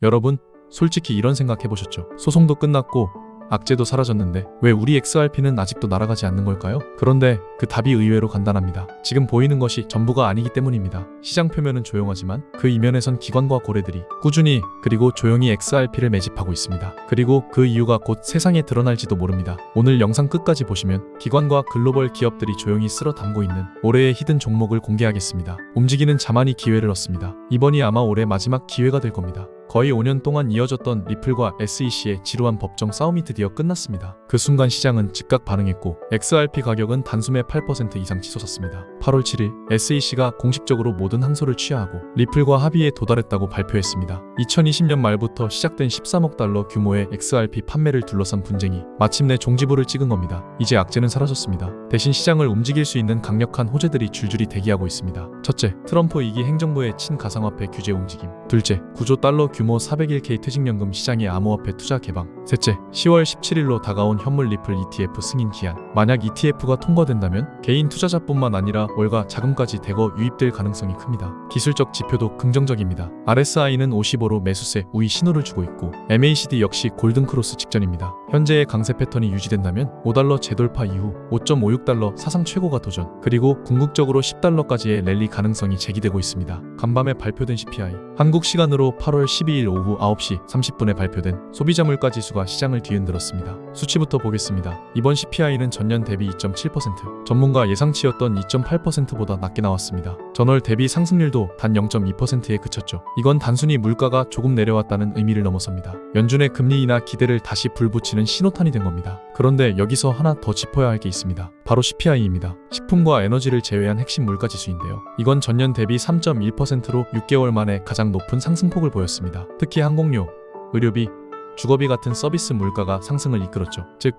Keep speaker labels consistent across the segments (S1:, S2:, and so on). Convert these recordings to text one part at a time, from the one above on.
S1: 여러분, 솔직히 이런 생각 해보셨죠? 소송도 끝났고 악재도 사라졌는데 왜 우리 XRP는 아직도 날아가지 않는 걸까요? 그런데 그 답이 의외로 간단합니다. 지금 보이는 것이 전부가 아니기 때문입니다. 시장 표면은 조용하지만 그 이면에선 기관과 고래들이 꾸준히 그리고 조용히 XRP를 매집하고 있습니다. 그리고 그 이유가 곧 세상에 드러날지도 모릅니다. 오늘 영상 끝까지 보시면 기관과 글로벌 기업들이 조용히 쓸어 담고 있는 올해의 히든 종목을 공개하겠습니다. 움직이는 자만이 기회를 얻습니다. 이번이 아마 올해 마지막 기회가 될 겁니다. 거의 5년 동안 이어졌던 리플과 SEC의 지루한 법정 싸움이 드디어 끝났습니다. 그 순간 시장은 즉각 반응했고 XRP 가격은 단숨에 8% 이상 치솟았습니다. 8월 7일 SEC가 공식적으로 모든 항소를 취하하고 리플과 합의에 도달했다고 발표했습니다. 2020년 말부터 시작된 13억 달러 규모의 XRP 판매를 둘러싼 분쟁이 마침내 종지부를 찍은 겁니다. 이제 악재는 사라졌습니다. 대신 시장을 움직일 수 있는 강력한 호재들이 줄줄이 대기하고 있습니다. 첫째, 트럼프 2기 행정부의 친가상화폐 규제 움직임. 둘째, 9조 달러 규모 401k 퇴직연금 시장의 암호화폐 투자 개방. 셋째, 10월 17일로 다가온 현물 리플 ETF 승인 기한. 만약 ETF가 통과된다면 개인 투자자뿐만 아니라 월가 자금까지 대거 유입될 가능성이 큽니다. 기술적 지표도 긍정적입니다. RSI는 55로 매수세 우위 신호를 주고 있고 MACD 역시 골든크로스 직전입니다. 현재의 강세 패턴이 유지된다면 5달러 재돌파 이후 5.56달러 사상 최고가 도전, 그리고 궁극적으로 10달러까지의 랠리 가능성이 제기되고 있습니다. 간밤에 발표된 CPI, 한국 시간으로 8월 12일 오후 9시 30분에 발표된 소비자 물가 지수가 시장을 뒤흔들었습니다. 수치부터 보겠습니다. 이번 CPI는 전년 대비 2.7%, 전문가 예상치였던 2.8%보다 낮게 나왔습니다. 전월 대비 상승률도 단 0.2%에 그쳤죠. 이건 단순히 물가가 조금 내려왔다는 의미를 넘어섭니다. 연준의 금리 인하 기대를 다시 불붙이는 신호탄이 된 겁니다. 그런데 여기서 하나 더 짚어야 할 게 있습니다. 바로 CPI입니다. 식품과 에너지를 제외한 핵심 물가 지수인데요. 이건 전년 대비 3.1%로 6개월 만에 가장 높은 상승폭을 보였습니다. 특히 항공료, 의료비, 주거비 같은 서비스 물가가 상승을 이끌었죠. 즉,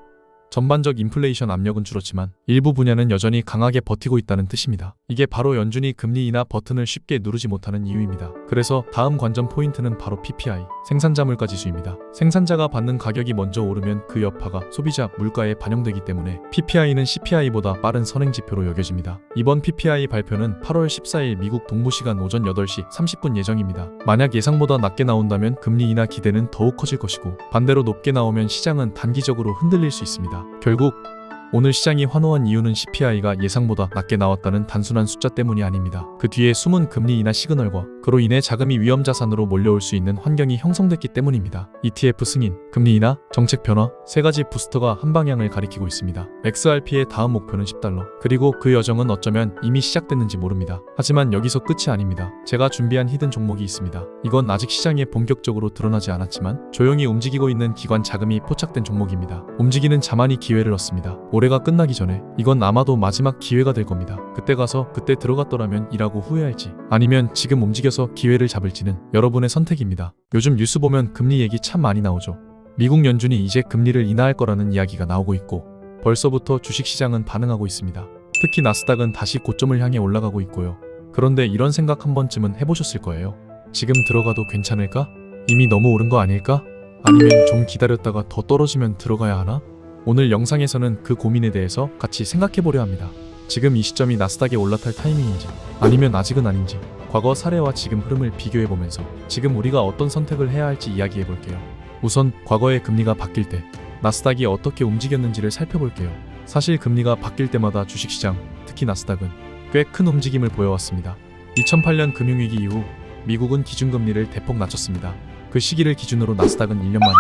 S1: 전반적 인플레이션 압력은 줄었지만 일부 분야는 여전히 강하게 버티고 있다는 뜻입니다. 이게 바로 연준이 금리 인하 버튼을 쉽게 누르지 못하는 이유입니다. 그래서 다음 관전 포인트는 바로 PPI, 생산자 물가 지수입니다. 생산자가 받는 가격이 먼저 오르면 그 여파가 소비자 물가에 반영되기 때문에 PPI는 CPI보다 빠른 선행지표로 여겨집니다. 이번 PPI 발표는 8월 14일 미국 동부시간 오전 8시 30분 예정입니다. 만약 예상보다 낮게 나온다면 금리 인하 기대는 더욱 커질 것이고, 반대로 높게 나오면 시장은 단기적으로 흔들릴 수 있습니다. 결국 오늘 시장이 환호한 이유는 CPI가 예상보다 낮게 나왔다는 단순한 숫자 때문이 아닙니다. 그 뒤에 숨은 금리 인하 시그널과 그로 인해 자금이 위험자산으로 몰려올 수 있는 환경이 형성됐기 때문입니다. ETF 승인, 금리 인하, 정책 변화, 세 가지 부스터가 한 방향을 가리키고 있습니다. XRP의 다음 목표는 10달러. 그리고 그 여정은 어쩌면 이미 시작됐는지 모릅니다. 하지만 여기서 끝이 아닙니다. 제가 준비한 히든 종목이 있습니다. 이건 아직 시장에 본격적으로 드러나지 않았지만 조용히 움직이고 있는 기관 자금이 포착된 종목입니다. 움직이는 자만이 기회를 얻습니다. 올해가 끝나기 전에 이건 아마도 마지막 기회가 될 겁니다. 그때 가서 그때 들어갔더라면 이라고 후회할지, 아니면 지금 움직여서 기회를 잡을지는 여러분의 선택입니다. 요즘 뉴스 보면 금리 얘기 참 많이 나오죠. 미국 연준이 이제 금리를 인하할 거라는 이야기가 나오고 있고 벌써부터 주식시장은 반응하고 있습니다. 특히 나스닥은 다시 고점을 향해 올라가고 있고요. 그런데 이런 생각 한 번쯤은 해보셨을 거예요. 지금 들어가도 괜찮을까? 이미 너무 오른 거 아닐까? 아니면 좀 기다렸다가 더 떨어지면 들어가야 하나? 오늘 영상에서는 그 고민에 대해서 같이 생각해보려 합니다. 지금 이 시점이 나스닥에 올라탈 타이밍인지, 아니면 아직은 아닌지, 과거 사례와 지금 흐름을 비교해보면서 지금 우리가 어떤 선택을 해야 할지 이야기해볼게요. 우선 과거의 금리가 바뀔 때 나스닥이 어떻게 움직였는지를 살펴볼게요. 사실 금리가 바뀔 때마다 주식시장, 특히 나스닥은 꽤 큰 움직임을 보여왔습니다. 2008년 금융위기 이후 미국은 기준금리를 대폭 낮췄습니다. 그 시기를 기준으로 나스닥은 1년 만에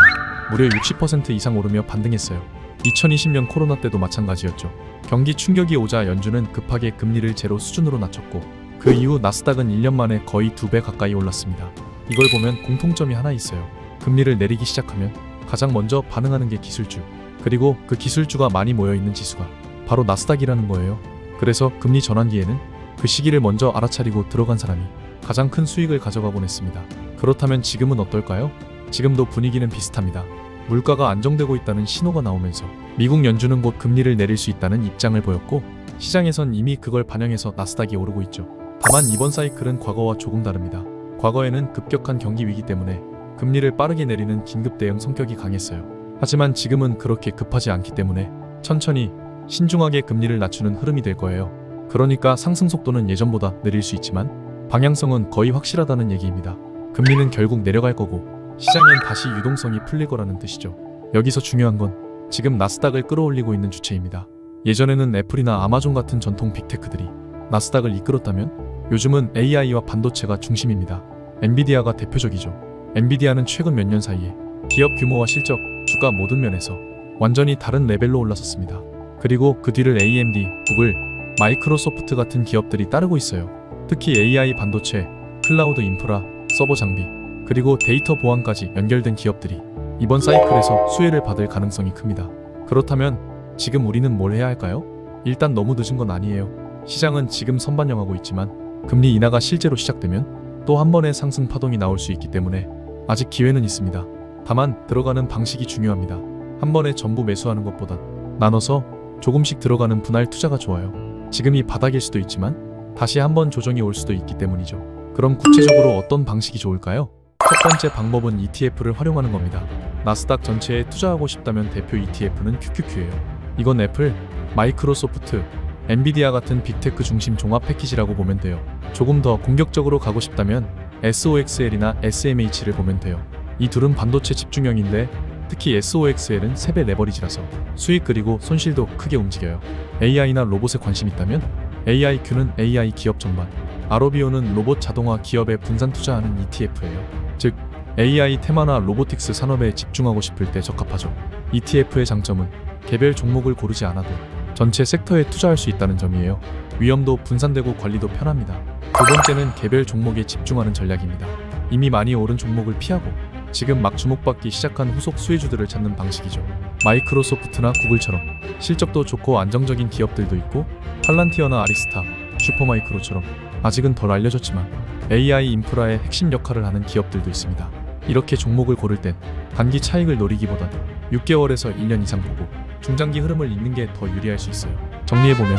S1: 무려 60% 이상 오르며 반등했어요. 2020년 코로나 때도 마찬가지였죠. 경기 충격이 오자 연준은 급하게 금리를 제로 수준으로 낮췄고 그 이후 나스닥은 1년 만에 거의 2배 가까이 올랐습니다. 이걸 보면 공통점이 하나 있어요. 금리를 내리기 시작하면 가장 먼저 반응하는 게 기술주, 그리고 그 기술주가 많이 모여있는 지수가 바로 나스닥이라는 거예요. 그래서 금리 전환기에는 그 시기를 먼저 알아차리고 들어간 사람이 가장 큰 수익을 가져가곤 했습니다. 그렇다면 지금은 어떨까요? 지금도 분위기는 비슷합니다. 물가가 안정되고 있다는 신호가 나오면서 미국 연준은 곧 금리를 내릴 수 있다는 입장을 보였고 시장에선 이미 그걸 반영해서 나스닥이 오르고 있죠. 다만 이번 사이클은 과거와 조금 다릅니다. 과거에는 급격한 경기 위기 때문에 금리를 빠르게 내리는 긴급 대응 성격이 강했어요. 하지만 지금은 그렇게 급하지 않기 때문에 천천히 신중하게 금리를 낮추는 흐름이 될 거예요. 그러니까 상승 속도는 예전보다 느릴 수 있지만 방향성은 거의 확실하다는 얘기입니다. 금리는 결국 내려갈 거고 시장엔 다시 유동성이 풀릴 거라는 뜻이죠. 여기서 중요한 건 지금 나스닥을 끌어올리고 있는 주체입니다. 예전에는 애플이나 아마존 같은 전통 빅테크들이 나스닥을 이끌었다면 요즘은 AI와 반도체가 중심입니다. 엔비디아가 대표적이죠. 엔비디아는 최근 몇 년 사이에 기업 규모와 실적, 주가 모든 면에서 완전히 다른 레벨로 올라섰습니다. 그리고 그 뒤를 AMD, 구글, 마이크로소프트 같은 기업들이 따르고 있어요. 특히 AI 반도체, 클라우드 인프라, 서버 장비, 그리고 데이터 보안까지 연결된 기업들이 이번 사이클에서 수혜를 받을 가능성이 큽니다. 그렇다면 지금 우리는 뭘 해야 할까요? 일단 너무 늦은 건 아니에요. 시장은 지금 선반영하고 있지만 금리 인하가 실제로 시작되면 또 한 번의 상승 파동이 나올 수 있기 때문에 아직 기회는 있습니다. 다만 들어가는 방식이 중요합니다. 한 번에 전부 매수하는 것보단 나눠서 조금씩 들어가는 분할 투자가 좋아요. 지금이 바닥일 수도 있지만 다시 한번 조정이 올 수도 있기 때문이죠. 그럼 구체적으로 어떤 방식이 좋을까요? 첫 번째 방법은 ETF를 활용하는 겁니다. 나스닥 전체에 투자하고 싶다면 대표 ETF는 QQQ예요. 이건 애플, 마이크로소프트, 엔비디아 같은 빅테크 중심 종합 패키지라고 보면 돼요. 조금 더 공격적으로 가고 싶다면 SOXL이나 SMH를 보면 돼요. 이 둘은 반도체 집중형인데 특히 SOXL은 3배 레버리지라서 수익 그리고 손실도 크게 움직여요. AI나 로봇에 관심 있다면 AIQ는 AI 기업 전반, ROBO는 로봇 자동화 기업에 분산 투자하는 ETF예요. 즉 AI 테마나 로보틱스 산업에 집중하고 싶을 때 적합하죠. ETF의 장점은 개별 종목을 고르지 않아도 전체 섹터에 투자할 수 있다는 점이에요. 위험도 분산되고 관리도 편합니다. 두 번째는 개별 종목에 집중하는 전략입니다. 이미 많이 오른 종목을 피하고 지금 막 주목받기 시작한 후속 수혜주들을 찾는 방식이죠. 마이크로소프트나 구글처럼 실적도 좋고 안정적인 기업들도 있고 팔란티어나 아리스타, 슈퍼마이크로처럼 아직은 덜 알려졌지만 AI 인프라의 핵심 역할을 하는 기업들도 있습니다. 이렇게 종목을 고를 땐 단기 차익을 노리기보단 6개월에서 1년 이상 보고 중장기 흐름을 읽는 게 더 유리할 수 있어요. 정리해보면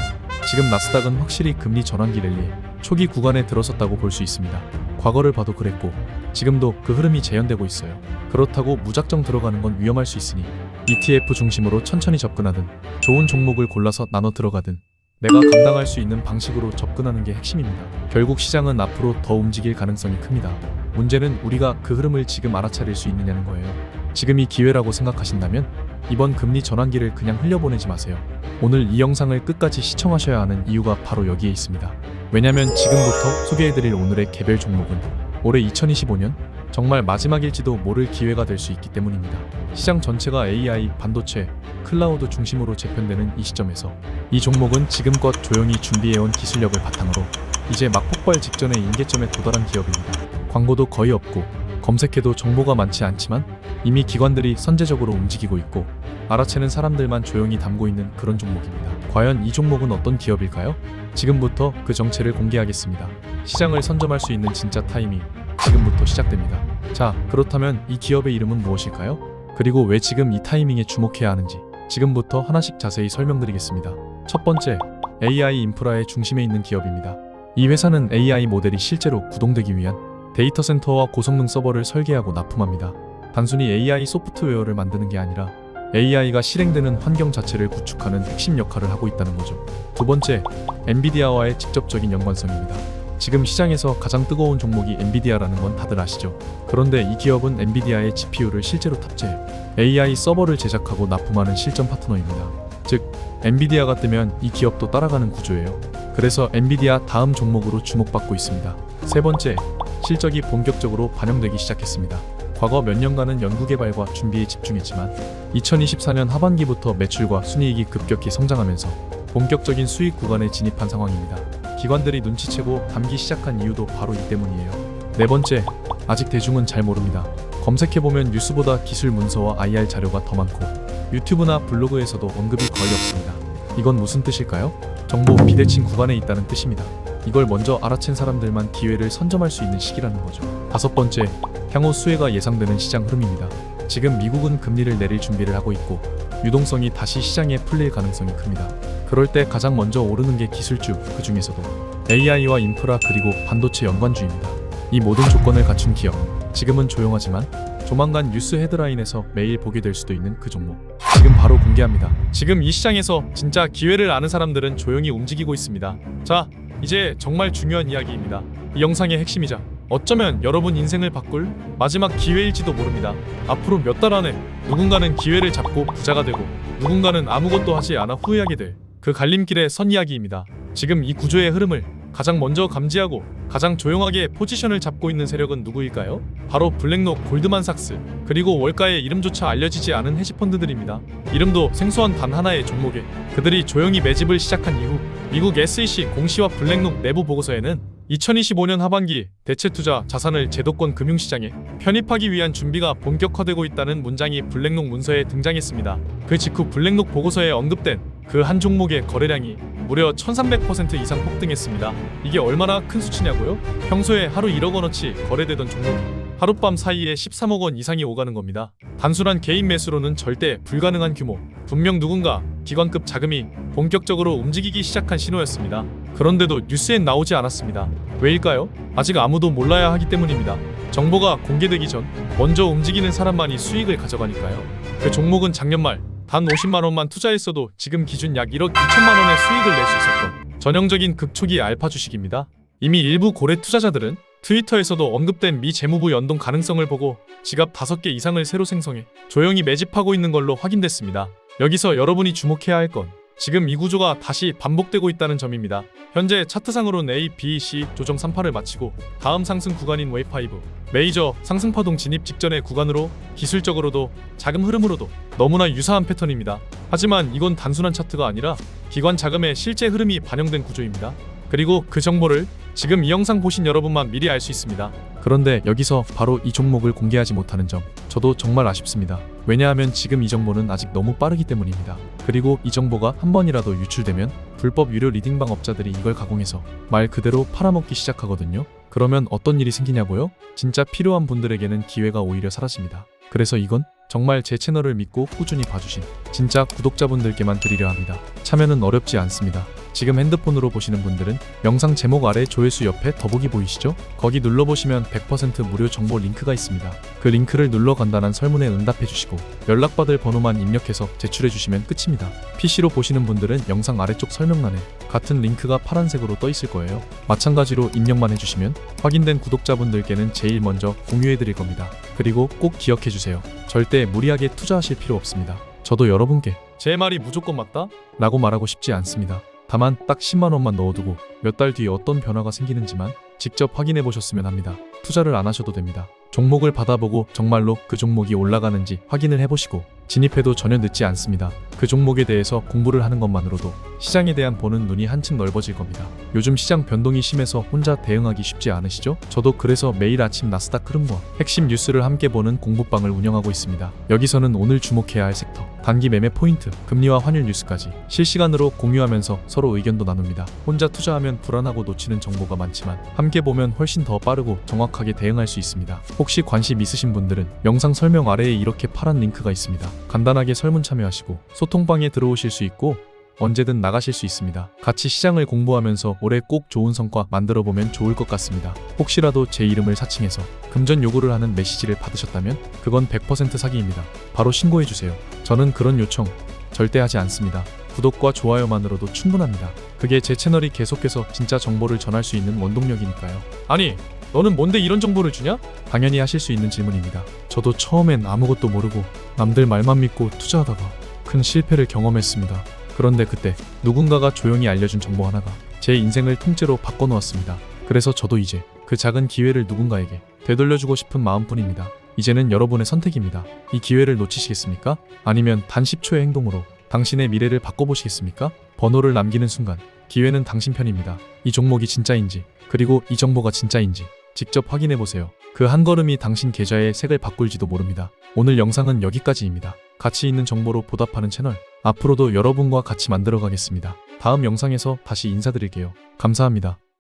S1: 지금 나스닥은 확실히 금리 전환기 랠리에 초기 구간에 들어섰다고 볼 수 있습니다. 과거를 봐도 그랬고 지금도 그 흐름이 재현되고 있어요. 그렇다고 무작정 들어가는 건 위험할 수 있으니 ETF 중심으로 천천히 접근하든 좋은 종목을 골라서 나눠 들어가든 내가 감당할 수 있는 방식으로 접근하는 게 핵심입니다. 결국 시장은 앞으로 더 움직일 가능성이 큽니다. 문제는 우리가 그 흐름을 지금 알아차릴 수 있느냐는 거예요. 지금이 기회라고 생각하신다면 이번 금리 전환기를 그냥 흘려보내지 마세요. 오늘 이 영상을 끝까지 시청하셔야 하는 이유가 바로 여기에 있습니다. 왜냐면 지금부터 소개해드릴 오늘의 개별 종목은 올해 2025년 정말 마지막일지도 모를 기회가 될 수 있기 때문입니다. 시장 전체가 AI, 반도체, 클라우드 중심으로 재편되는 이 시점에서 이 종목은 지금껏 조용히 준비해온 기술력을 바탕으로 이제 막 폭발 직전의 임계점에 도달한 기업입니다. 광고도 거의 없고 검색해도 정보가 많지 않지만 이미 기관들이 선제적으로 움직이고 있고 알아채는 사람들만 조용히 담고 있는 그런 종목입니다. 과연 이 종목은 어떤 기업일까요? 지금부터 그 정체를 공개하겠습니다. 시장을 선점할 수 있는 진짜 타이밍 지금부터 시작됩니다. 자, 그렇다면 이 기업의 이름은 무엇일까요? 그리고 왜 지금 이 타이밍에 주목해야 하는지 지금부터 하나씩 자세히 설명드리겠습니다. 첫 번째, AI 인프라의 중심에 있는 기업입니다. 이 회사는 AI 모델이 실제로 구동되기 위한 데이터 센터와 고성능 서버를 설계하고 납품합니다. 단순히 AI 소프트웨어를 만드는 게 아니라 AI가 실행되는 환경 자체를 구축하는 핵심 역할을 하고 있다는 거죠. 두 번째, 엔비디아와의 직접적인 연관성입니다. 지금 시장에서 가장 뜨거운 종목이 엔비디아라는 건 다들 아시죠? 그런데 이 기업은 엔비디아의 GPU를 실제로 탑재해 AI 서버를 제작하고 납품하는 실전 파트너입니다. 즉, 엔비디아가 뜨면 이 기업도 따라가는 구조예요. 그래서 엔비디아 다음 종목으로 주목받고 있습니다. 세 번째, 실적이 본격적으로 반영되기 시작했습니다. 과거 몇 년간은 연구개발과 준비에 집중했지만 2024년 하반기부터 매출과 순이익이 급격히 성장하면서 본격적인 수익 구간에 진입한 상황입니다. 기관들이 눈치채고 담기 시작한 이유도 바로 이 때문이에요. 네 번째, 아직 대중은 잘 모릅니다. 검색해보면 뉴스보다 기술 문서와 IR 자료가 더 많고 유튜브나 블로그에서도 언급이 거의 없습니다. 이건 무슨 뜻일까요? 정보 비대칭 구간에 있다는 뜻입니다. 이걸 먼저 알아챈 사람들만 기회를 선점할 수 있는 시기라는 거죠. 다섯 번째, 향후 수혜가 예상되는 시장 흐름입니다. 지금 미국은 금리를 내릴 준비를 하고 있고 유동성이 다시 시장에 풀릴 가능성이 큽니다. 그럴 때 가장 먼저 오르는 게 기술주, 그 중에서도 AI와 인프라 그리고 반도체 연관주입니다. 이 모든 조건을 갖춘 기업, 지금은 조용하지만 조만간 뉴스 헤드라인에서 매일 보게 될 수도 있는 그 종목, 지금 바로 공개합니다. 지금 이 시장에서 진짜 기회를 아는 사람들은 조용히 움직이고 있습니다. 자, 이제 정말 중요한 이야기입니다. 이 영상의 핵심이자 어쩌면 여러분 인생을 바꿀 마지막 기회일지도 모릅니다. 앞으로 몇 달 안에 누군가는 기회를 잡고 부자가 되고 누군가는 아무것도 하지 않아 후회하게 될 그 갈림길의 선 이야기입니다. 지금 이 구조의 흐름을 가장 먼저 감지하고 가장 조용하게 포지션을 잡고 있는 세력은 누구일까요? 바로 블랙록, 골드만삭스, 그리고 월가의 이름조차 알려지지 않은 헤지펀드들입니다. 이름도 생소한 단 하나의 종목에 그들이 조용히 매집을 시작한 이후 미국 SEC 공시와 블랙록 내부 보고서에는 2025년 하반기 대체투자 자산을 제도권 금융시장에 편입하기 위한 준비가 본격화되고 있다는 문장이 블랙록 문서에 등장했습니다. 그 직후 블랙록 보고서에 언급된 그 한 종목의 거래량이 무려 1300% 이상 폭등했습니다. 이게 얼마나 큰 수치냐고요? 평소에 하루 1억 원어치 거래되던 종목이 하룻밤 사이에 13억 원 이상이 오가는 겁니다. 단순한 개인 매수로는 절대 불가능한 규모. 분명 누군가 기관급 자금이 본격적으로 움직이기 시작한 신호였습니다. 그런데도 뉴스엔 나오지 않았습니다. 왜일까요? 아직 아무도 몰라야 하기 때문입니다. 정보가 공개되기 전 먼저 움직이는 사람만이 수익을 가져가니까요. 그 종목은 작년 말 단 50만 원만 투자했어도 지금 기준 약 1억 2천만 원의 수익을 낼 수 있었던 전형적인 극초기 알파 주식입니다. 이미 일부 고래 투자자들은 트위터에서도 언급된 미 재무부 연동 가능성을 보고 지갑 5개 이상을 새로 생성해 조용히 매집하고 있는 걸로 확인됐습니다. 여기서 여러분이 주목해야 할 건 지금 이 구조가 다시 반복되고 있다는 점입니다. 현재 차트상으로는 A, B, C 조정 3파를 마치고 다음 상승 구간인 웨이5 메이저 상승파동 진입 직전의 구간으로 기술적으로도 자금 흐름으로도 너무나 유사한 패턴입니다. 하지만 이건 단순한 차트가 아니라 기관 자금의 실제 흐름이 반영된 구조입니다. 그리고 그 정보를 지금 이 영상 보신 여러분만 미리 알 수 있습니다. 그런데 여기서 바로 이 종목을 공개하지 못하는 점 저도 정말 아쉽습니다. 왜냐하면 지금 이 정보는 아직 너무 빠르기 때문입니다. 그리고 이 정보가 한 번이라도 유출되면 불법 유료 리딩방 업자들이 이걸 가공해서 말 그대로 팔아먹기 시작하거든요. 그러면 어떤 일이 생기냐고요? 진짜 필요한 분들에게는 기회가 오히려 사라집니다. 그래서 이건 정말 제 채널을 믿고 꾸준히 봐주신 진짜 구독자분들께만 드리려 합니다. 참여는 어렵지 않습니다. 지금 핸드폰으로 보시는 분들은 영상 제목 아래 조회수 옆에 더보기 보이시죠? 거기 눌러보시면 100% 무료 정보 링크가 있습니다. 그 링크를 눌러 간단한 설문에 응답해주시고 연락받을 번호만 입력해서 제출해주시면 끝입니다. PC로 보시는 분들은 영상 아래쪽 설명란에 같은 링크가 파란색으로 떠 있을 거예요. 마찬가지로 입력만 해주시면 확인된 구독자분들께는 제일 먼저 공유해드릴 겁니다. 그리고 꼭 기억해주세요. 절대 무리하게 투자하실 필요 없습니다. 저도 여러분께 제 말이 무조건 맞다? 라고 말하고 싶지 않습니다. 다만 딱 10만 원만 넣어두고 몇 달 뒤에 어떤 변화가 생기는지만 직접 확인해 보셨으면 합니다. 투자를 안 하셔도 됩니다. 종목을 받아보고 정말로 그 종목이 올라가는지 확인을 해보시고 진입해도 전혀 늦지 않습니다. 그 종목에 대해서 공부를 하는 것만으로도 시장에 대한 보는 눈이 한층 넓어질 겁니다. 요즘 시장 변동이 심해서 혼자 대응하기 쉽지 않으시죠? 저도 그래서 매일 아침 나스닥 흐름과 핵심 뉴스를 함께 보는 공부방을 운영하고 있습니다. 여기서는 오늘 주목해야 할 섹터, 단기 매매 포인트, 금리와 환율 뉴스까지 실시간으로 공유하면서 서로 의견도 나눕니다. 혼자 투자하면 불안하고 놓치는 정보가 많지만 함께 보면 훨씬 더 빠르고 정확하게 대응할 수 있습니다. 혹시 관심 있으신 분들은 영상 설명 아래에 이렇게 파란 링크가 있습니다. 간단하게 설문 참여하시고 소통방에 들어오실 수 있고 언제든 나가실 수 있습니다. 같이 시장을 공부하면서 올해 꼭 좋은 성과 만들어보면 좋을 것 같습니다. 혹시라도 제 이름을 사칭해서 금전 요구를 하는 메시지를 받으셨다면 그건 100% 사기입니다. 바로 신고해주세요. 저는 그런 요청 절대 하지 않습니다. 구독과 좋아요만으로도 충분합니다. 그게 제 채널이 계속해서 진짜 정보를 전할 수 있는 원동력이니까요. 아니, 너는 뭔데 이런 정보를 주냐? 당연히 하실 수 있는 질문입니다. 저도 처음엔 아무것도 모르고 남들 말만 믿고 투자하다가 큰 실패를 경험했습니다. 그런데 그때 누군가가 조용히 알려준 정보 하나가 제 인생을 통째로 바꿔놓았습니다. 그래서 저도 이제 그 작은 기회를 누군가에게 되돌려주고 싶은 마음뿐입니다. 이제는 여러분의 선택입니다. 이 기회를 놓치시겠습니까? 아니면 단 10초의 행동으로 당신의 미래를 바꿔보시겠습니까? 번호를 남기는 순간 기회는 당신 편입니다. 이 종목이 진짜인지 그리고 이 정보가 진짜인지 직접 확인해보세요. 그 한 걸음이 당신 계좌의 색을 바꿀지도 모릅니다. 오늘 영상은 여기까지입니다. 가치 있는 정보로 보답하는 채널, 앞으로도 여러분과 같이 만들어가겠습니다. 다음 영상에서 다시 인사드릴게요. 감사합니다.